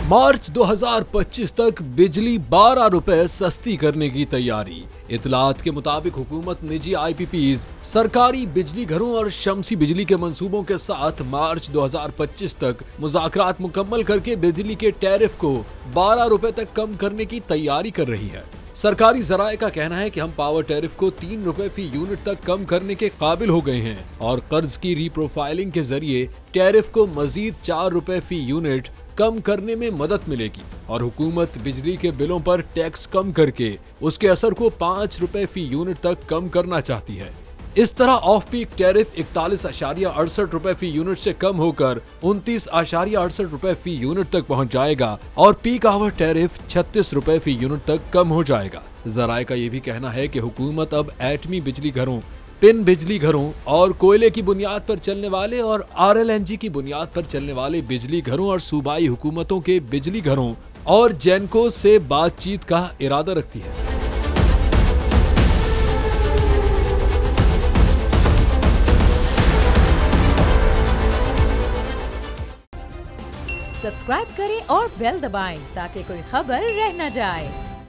मार्च 2025 तक बिजली 12 रुपए सस्ती करने की तैयारी। इतलात के मुताबिक हुकूमत निजी IPPs, सरकारी बिजली घरों और शमसी बिजली के मंसूबों के साथ मार्च 2025 तक मुज़ाकरात मुकम्मल करके बिजली के टैरिफ को 12 रुपए तक कम करने की तैयारी कर रही है। सरकारी जराये का कहना है कि हम पावर टैरिफ को 3 रुपए फी यूनिट तक कम करने के काबिल हो गए हैं और कर्ज की रीप्रोफाइलिंग के जरिए टैरिफ को मजीद 4 रुपए फी यूनिट कम करने में मदद मिलेगी और हुकूमत बिजली के बिलों पर टैक्स कम करके उसके असर को 5 रुपए फी यूनिट तक कम करना चाहती है। इस तरह ऑफ पीक टैरिफ 41.68 रुपए फी यूनिट से कम होकर 29.68 रुपए फी यूनिट तक पहुंच जाएगा और पीक आवर टैरिफ 36 रुपए फी यूनिट तक कम हो जाएगा। जराये का ये भी कहना है कि हुकूमत अब एटमी बिजली घरों, पिन बिजली घरों और कोयले की बुनियाद पर चलने वाले और RLNG की बुनियाद पर चलने वाले बिजली घरों और सूबाई हुकूमतों के बिजली घरों और जेनको से बातचीत का इरादा रखती है। सब्सक्राइब करें और बेल दबाएं ताकि कोई खबर रह न जाए।